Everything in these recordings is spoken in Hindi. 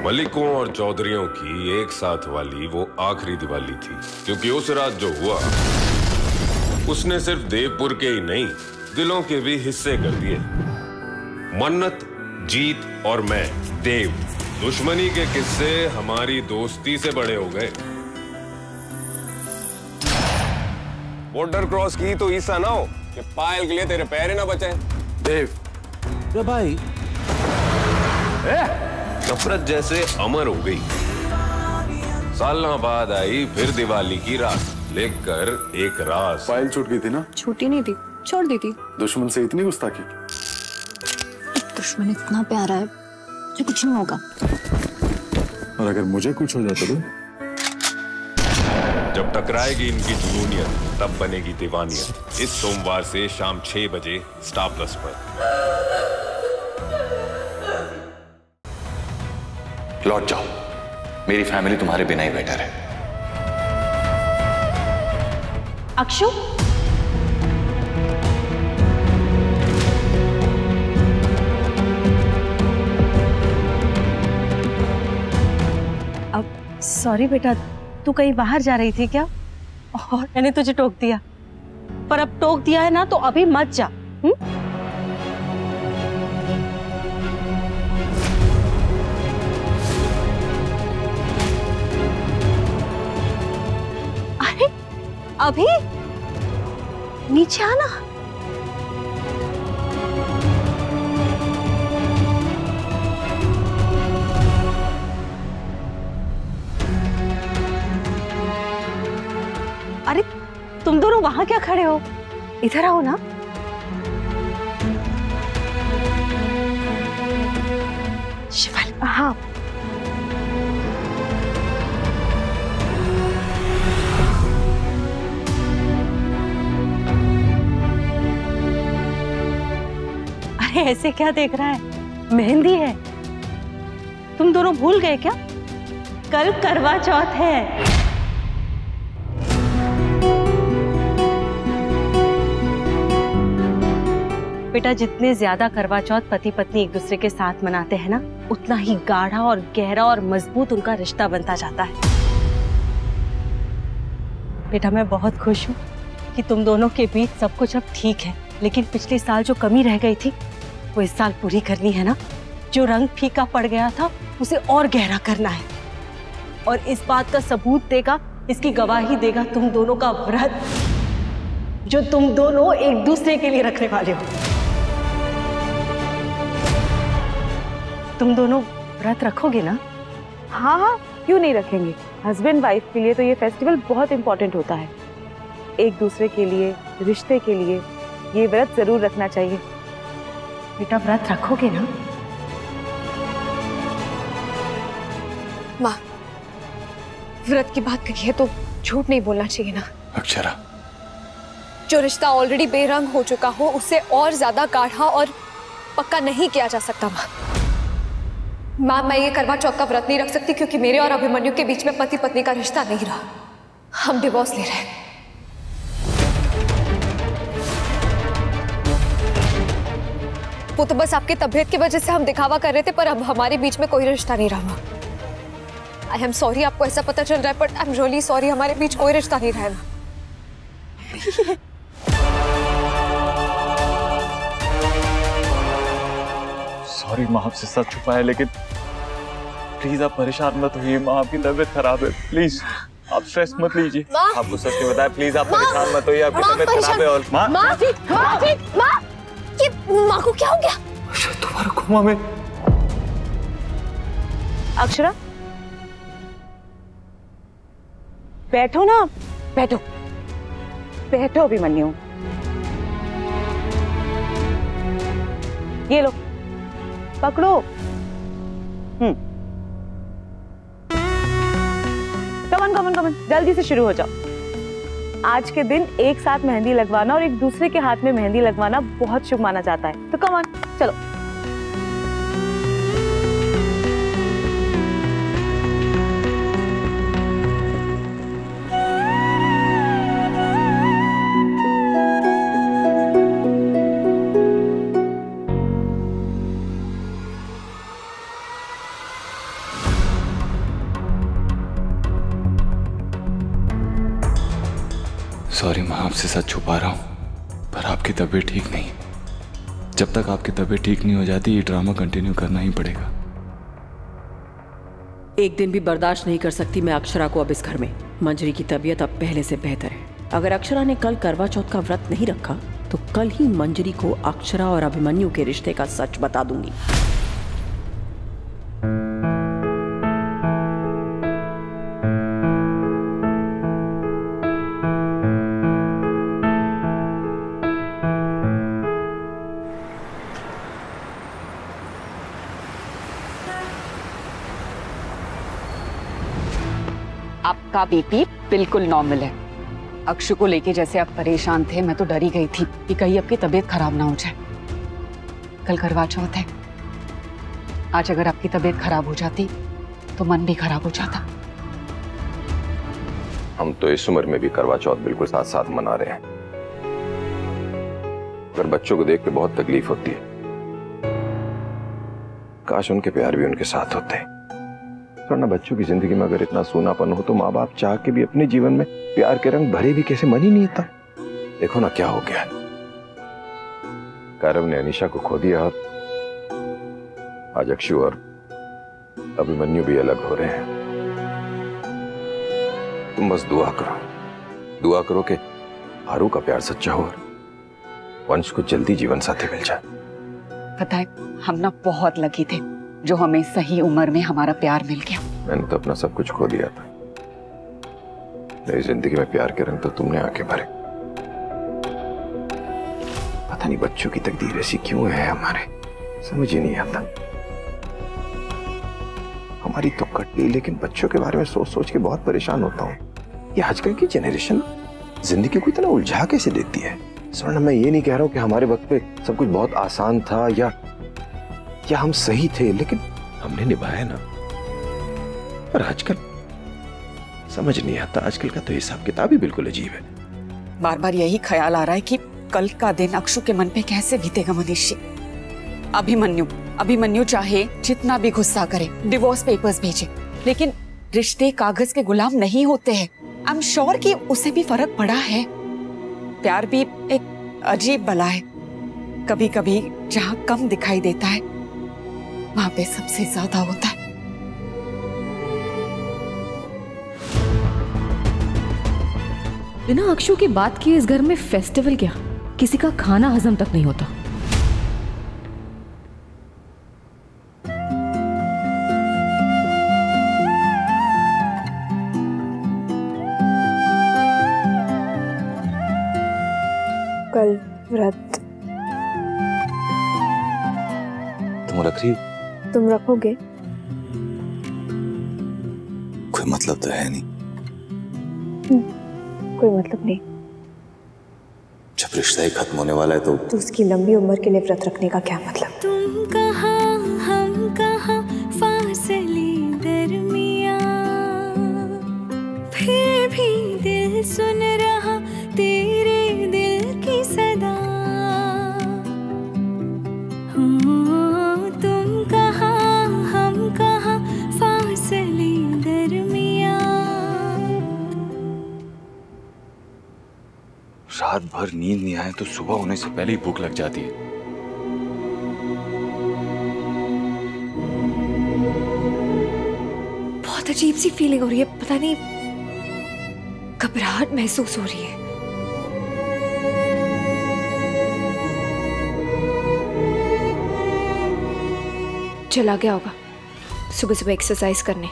मलिकों और चौधरियों की एक साथ वाली वो आखिरी दिवाली थी, क्योंकि उस रात जो हुआ उसने सिर्फ देवपुर के ही नहीं, दिलों के भी हिस्से कर दिए। मन्नत, जीत और मैं, देव, दुश्मनी के किस्से हमारी दोस्ती से बड़े हो गए। बॉर्डर क्रॉस की तो ईसा ना हो कि पायल के लिए तेरे पैर ही ना बचे। देव भाई नफरत जैसे अमर हो गई। सालों बाद आई फिर दिवाली की रात, लेकर एक राज। पायल छूट गई थी ना? छूटी नहीं थी, छोड़ दी थी। दुश्मन से इतनी गुस्ताखी? दुश्मन इतना प्यारा है जो कुछ नहीं होगा। और अगर मुझे कुछ हो जाता तो? जब टकराएगी इनकी जुनूनियत तब बनेगी दीवानियत। इस सोमवार से शाम 6 बजे स्टार प्लस पर। लौट जाओ, मेरी फैमिली तुम्हारे बिना ही बेटर है। अक्षु, अब सॉरी बेटा, तू कहीं बाहर जा रही थी क्या? और मैंने तुझे टोक दिया, पर अब टोक दिया है ना तो अभी मत जा। अरे अभी नीचे आना। अरे तुम दोनों वहां क्या खड़े हो? इधर आओ ना। शिवाली, हाँ अरे ऐसे क्या देख रहा है? मेहंदी है। तुम दोनों भूल गए क्या? कल करवा चौथ है। बेटा, जितने ज्यादा करवा चौथ पति पत्नी एक दूसरे के साथ मनाते हैं ना, उतना ही गाढ़ा और गहरा और मजबूत उनका रिश्ता बनता जाता है। बेटा, मैं बहुत खुश हूँ कि तुम दोनों के बीच सब कुछ अब ठीक है, लेकिन पिछले साल जो कमी रह गई थी वो इस साल पूरी करनी है ना। जो रंग फीका पड़ गया था उसे और गहरा करना है, और इस बात का सबूत देगा, इसकी गवाही देगा तुम दोनों का व्रत, जो तुम दोनों एक दूसरे के लिए रखने वाले हो। तुम दोनों व्रत रखोगे ना? हाँ हाँ, क्यों नहीं रखेंगे। हस्बैंड वाइफ के लिए तो ये फेस्टिवल बहुत इंपॉर्टेंट होता है। एक दूसरे के लिए, रिश्ते के लिए ये व्रत जरूर रखना चाहिए। बेटा, व्रत रखोगे ना? माँ, व्रत की बात करी है तो झूठ नहीं बोलना चाहिए ना। अक्षरा, जो रिश्ता ऑलरेडी बेरंग हो चुका हो उसे और ज्यादा गाढ़ा और पक्का नहीं किया जा सकता। माँ, मैं ये करवा चौथ का व्रत नहीं रख सकती, क्योंकि मेरे और अभिमन्यु के बीच में पति पत्नी का रिश्ता नहीं रहा। हम डिवोर्स ले रहे हैं। वो तो बस आपकी तबीयत की वजह से हम दिखावा कर रहे थे, पर अब हमारे बीच में कोई रिश्ता नहीं रहा। आई एम सॉरी आपको ऐसा पता चल रहा है, but I am really sorry, हमारे बीच कोई रिश्ता नहीं रहा। सॉरी माँ, आपसे सच छुपा है, लेकिन प्लीज आप परेशान मत होइए माँ, आपकी तबीयत खराब है। प्लीज आप स्ट्रेस मत लीजिए। आपको सच नहीं बताया, प्लीज आप परेशान मत होइए, आपकी तबीयत खराब है। और माँ, माँ को क्या हो गया? तुम्हारा कोमा में। अक्षरा, बैठो ना, बैठो बैठो अभिमन्यु। ये लो, पकड़ो। कमन कमन कमन, जल्दी से शुरू हो जाओ। आज के दिन एक साथ मेहंदी लगवाना और एक दूसरे के हाथ में मेहंदी लगवाना बहुत शुभ माना जाता है। तो कमन, चलो। सॉरी माँ, आपसे सच छुपा रहा हूँ, पर आपकी तबीयत ठीक नहीं। जब तक आपकी तबीयत ठीक नहीं हो जाती ये ड्रामा कंटिन्यू करना ही पड़ेगा। एक दिन भी बर्दाश्त नहीं कर सकती मैं अक्षरा को अब इस घर में। मंजरी की तबीयत अब पहले से बेहतर है। अगर अक्षरा ने कल करवा चौथ का व्रत नहीं रखा तो कल ही मंजरी को अक्षरा और अभिमन्यु के रिश्ते का सच बता दूंगी। आपका बीपी बिल्कुल नॉर्मल है। अक्षु को लेके जैसे आप परेशान थे, मैं तो डरी गई थी कि कहीं आपकी तबीयत खराब ना हो जाए। कल करवा चौथ है, आज अगर आपकी तबीयत खराब हो जाती तो मन भी खराब हो जाता। हम तो इस उम्र में भी करवा चौथ बिल्कुल साथ साथ मना रहे हैं। पर बच्चों को देख के बहुत तकलीफ होती है। काश उनके प्यार भी उनके साथ होते। वरना बच्चों की जिंदगी में अगर इतना सूनापन हो तो माँ बाप चाह के भी अपने जीवन में प्यार के रंग भरे भी कैसे मन ही नहीं आता। देखो ना क्या हो गया। करव ने अनीशा को खो दिया और आज अक्षु और अभिमन्यु भी अलग हो रहे हैं। तुम बस दुआ करो कि आरू का प्यार सच्चा हो और वंश को जल्दी जीवन साथी मिल जाए। पता है, हम ना बहुत लकी थे जो हमें सही उम्र में हमारा प्यार मिल गया। मैंने तो अपना सब कुछ खो दिया था। मेरी जिंदगी में प्यार के रंग तो तुमने आके भरे। पता नहीं बच्चों की तकदीर ऐसी क्यों है हमारे, समझ ही नहीं आता। हमारी तो कट गई, लेकिन बच्चों के बारे में सोच सोच के बहुत परेशान होता हूँ। ये आजकल की जनरेशन जिंदगी को इतना उलझा कैसे देती है। स्वर्ण, मैं ये नहीं कह रहा हूँ कि हमारे वक्त पे सब कुछ बहुत आसान था या हम सही थे, लेकिन हमने निभाया ना। पर आजकल समझ नहीं आता। आजकल का तो हिसाब किताब ही बिल्कुल अजीब है। बार बार यही ख्याल आ रहा है कि कल का दिन अक्षु के मन पे कैसे बीतेगा। मनीषी, अभिमन्यु चाहे जितना भी गुस्सा करे, डिवोर्स पेपर्स भेजे, लेकिन रिश्ते कागज के गुलाम नहीं होते हैं। आई एम श्योर कि उसे भी फर्क पड़ा है। प्यार भी एक अजीब बला है। कभी कभी जहां कम दिखाई देता है वहां पे सबसे ज्यादा होता है। बिना अक्षु की बात किए इस घर में फेस्टिवल क्या, किसी का खाना हजम तक नहीं होता। कल व्रत तुम रख रही हो? तुम रखोगे? कोई मतलब तो है नहीं। कोई मतलब नहीं। जब रिश्ता ही खत्म होने वाला है तो उसकी लंबी उम्र के लिए व्रत रखने का क्या मतलब? तुम कहाँ हम कहाँ फासले दरमियां, फिर भी दिल सुन रहा तेरे दिल की सदा। तुम कहाँ हम कहाँ फासले दरमियां। रात भर नींद नहीं आए तो सुबह होने से पहले ही भूख लग जाती है। बहुत अजीब सी फीलिंग हो रही है, पता नहीं घबराहट महसूस हो रही है। चला गया होगा सुबह सुबह एक्सरसाइज करने।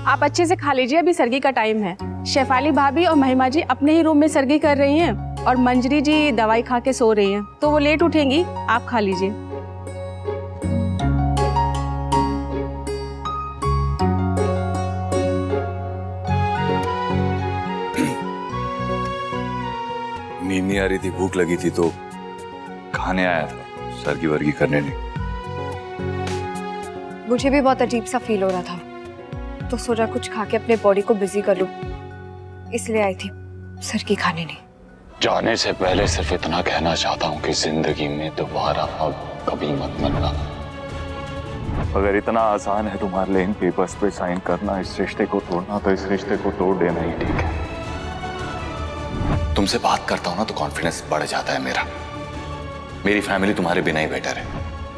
आप अच्छे से खा लीजिए, अभी सर्गी का टाइम है। शेफाली भाभी और महिमा जी अपने ही रूम में सर्गी कर रही हैं और मंजरी जी दवाई खा के सो रही हैं, तो वो लेट उठेंगी। आप खा लीजिए। आ रही थी, भूख लगी थी तो खाने आया था, सर्गी वर्गी करने नहीं। मुझे भी बहुत अजीब सा फील हो रहा था, तो सोचा कुछ खा के अपने बॉडी को बिजी कर लूं, इसलिए आई थी, सर्गी खाने नहीं। जाने से पहले सिर्फ इतना कहना चाहता हूँ कि जिंदगी में दोबारा अब कभी मत मिलना। अगर इतना आसान है तुम्हारे लिए इन पेपर्स पे साइन करना, इस रिश्ते को तोड़ना, तो इस रिश्ते को तोड़ देना ही ठीक है। तुमसे बात करता हूँ ना तो कॉन्फिडेंस बढ़ जाता है मेरा। मेरी फैमिली तुम्हारे बिना ही बेटर है,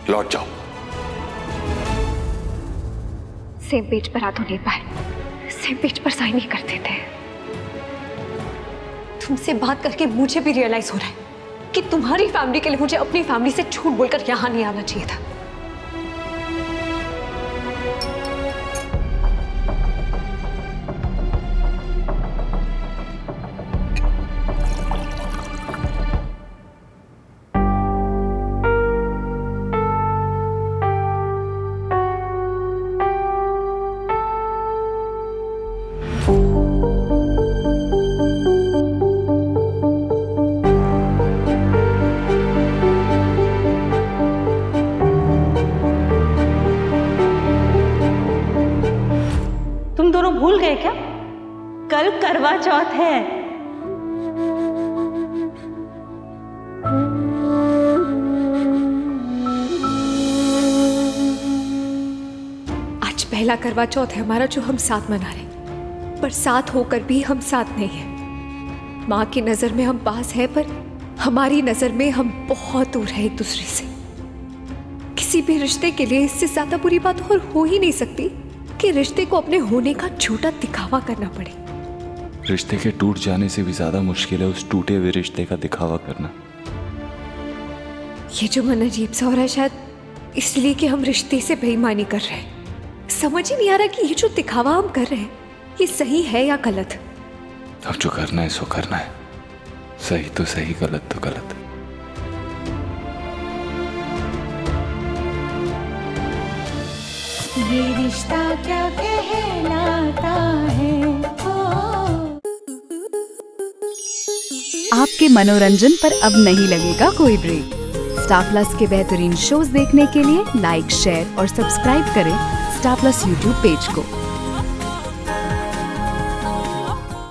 लौट जाओ। सेम पेज पर आ तो नहीं पाए, सेम पेज पर साइन ही करते थे। तुमसे बात करके मुझे भी रियलाइज हो रहा है कि तुम्हारी फैमिली के लिए मुझे अपनी फैमिली से झूठ बोलकर यहां नहीं आना चाहिए था। भूल गए क्या? कल करवा चौथ है। आज पहला करवा चौथ है हमारा जो हम साथ मना रहे, पर साथ होकर भी हम साथ नहीं है। माँ की नजर में हम पास हैं, पर हमारी नजर में हम बहुत दूर है एक दूसरे से। किसी भी रिश्ते के लिए इससे ज्यादा बुरी बात और हो ही नहीं सकती कि रिश्ते को अपने होने का झूठा दिखावा करना पड़े। रिश्ते के टूट जाने से भी ज्यादा मुश्किल है उस टूटे हुए रिश्ते का दिखावा करना। ये जो मन अजीब सा हो रहा है शायद इसलिए कि हम रिश्ते से बेईमानी कर रहे हैं। समझ ही नहीं आ रहा कि ये जो दिखावा हम कर रहे हैं ये सही है या गलत। अब जो करना है सो करना है, सही तो सही, गलत तो गलत। ये रिश्ता क्या कहलाता है। आपके मनोरंजन पर अब नहीं लगेगा कोई ब्रेक। स्टार प्लस के बेहतरीन शोज देखने के लिए लाइक, शेयर और सब्सक्राइब करें स्टार प्लस यूट्यूब पेज को।